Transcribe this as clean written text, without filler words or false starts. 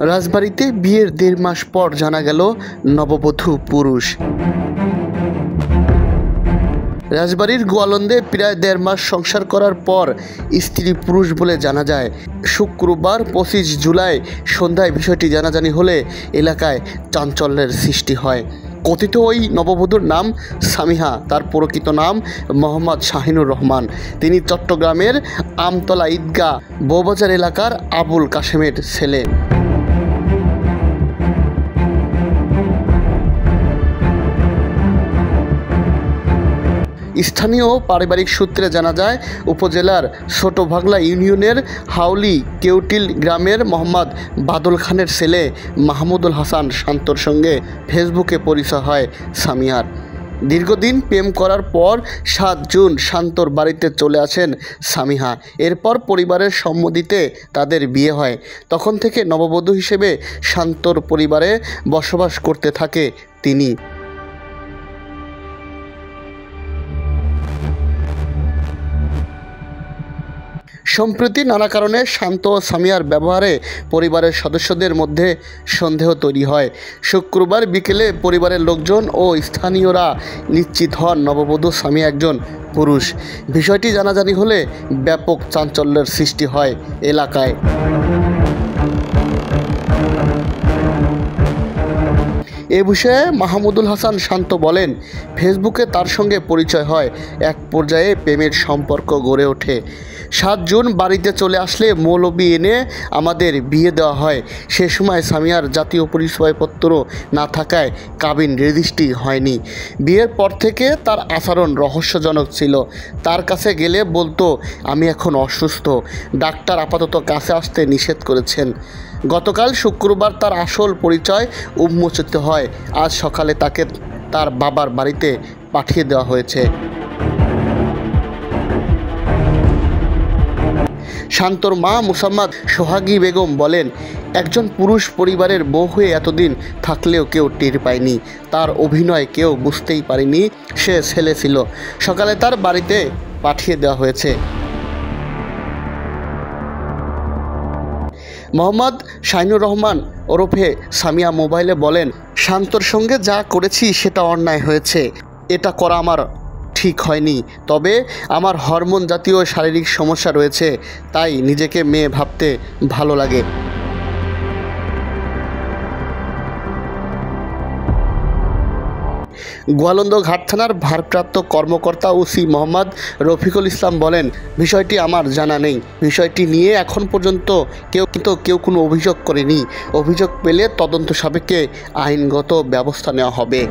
রাজবাড়ীতে বিয়ের 1.5 মাস পর জানা গেল নববধূ পুরুষ। রাজবাড়ীর গোয়ালন্দে প্রায় 1.5 মাস সংসার করার পর স্ত্রী পুরুষ বলে জানা যায়। শুক্রবার 25 জুলাই সন্ধ্যায় বিষয়টি জানাজানি হলে এলাকায় চাঞ্চল্যের সৃষ্টি হয়। কথিত ওই নববধূর নাম সামিহা, তার প্রকৃত নাম মোহাম্মদ শাহিনুর রহমান। তিনি চট্টগ্রামের আমতলা ঈদগাহ বউবাজার এলাকার আবুল কাশেমের ছেলে। স্থানীয় পারিবারিক সূত্রে জানা যায়, উপজেলার ছোট ভাগলা ইউনিয়নের হাউলি কেউটিল গ্রামের মোহাম্মদ বাদল খানের ছেলে মাহমুদুল হাসান শান্তর সঙ্গে ফেসবুকে পরিচয় হয় সামিয়ার। দীর্ঘদিন প্রেম করার পর 7 জুন শান্তর বাড়িতে চলে আসেন সামিহা। এরপর পরিবারের সম্মতিতে তাদের বিয়ে হয়। তখন থেকে নববধূ হিসেবে শান্তর পরিবারে বসবাস করতে থাকে তিনি। সম্প্রতি নানা কারণে শান্ত ও সামিয়ার ব্যবহারে পরিবারের সদস্যদের মধ্যে সন্দেহ তৈরি হয়। শুক্রবার বিকেলে পরিবারের লোকজন ও স্থানীয়রা নিশ্চিত হন নববধূ সামিয়া একজন পুরুষ। বিষয়টি জানাজানি হলে ব্যাপক চাঞ্চল্যের সৃষ্টি হয় এলাকায়। এ বিষয়ে মাহমুদুল হাসান শান্ত বলেন, ফেসবুকে তার সঙ্গে পরিচয় হয়। এক পর্যায়ে প্রেমের সম্পর্ক গড়ে ওঠে। 7 জুন বাড়িতে চলে আসলে মৌলবি এনে আমাদের বিয়ে দেওয়া হয়। সে সময় সামিয়ার জাতীয় পরিচয়পত্র না থাকায় কাবিন রেজিস্ট্রি হয়নি। বিয়ের পর থেকে তার আচরণ রহস্যজনক ছিল। তার কাছে গেলে বলতো, আমি এখন অসুস্থ, ডাক্তার আপাতত কাছে আসতে নিষেধ করেছেন। গতকাল শুক্রবার তার আসল পরিচয় উন্মোচিত হয়। আজ সকালে তাকে তার বাবার বাড়িতে পাঠিয়ে দেওয়া হয়েছে। শান্তর মা মুসাম্মাদ সোহাগী বেগম বলেন, একজন পুরুষ পরিবারের বউ হয়ে এতদিন থাকলেও কেউ টের পায়নি। তার অভিনয় কেউ বুঝতেই পারেনি সে ছেলে ছিল। সকালে তার বাড়িতে পাঠিয়ে দেওয়া হয়েছে। মোহাম্মদ শাহিনুর রহমান ওরফে সামিয়া মোবাইলে বলেন, শান্তর সঙ্গে যা করেছি সেটা অন্যায় হয়েছে। এটা করা আমার ঠিক হয়নি। তবে আমার হরমোন জাতীয় শারীরিক সমস্যা রয়েছে, তাই নিজেকে মেয়ে ভাবতে ভালো লাগে। গোয়ালন্দ ঘাট থানার ভারপ্রাপ্ত কর্মকর্তা ওসি মোহাম্মদ রফিকুল ইসলাম বলেন, বিষয়টি আমার জানা নেই। বিষয়টি নিয়ে এখন পর্যন্ত কেউ কোনো অভিযোগ করেনি। অভিযোগ পেলে তদন্ত সাপেক্ষে আইনগত ব্যবস্থা নেওয়া হবে।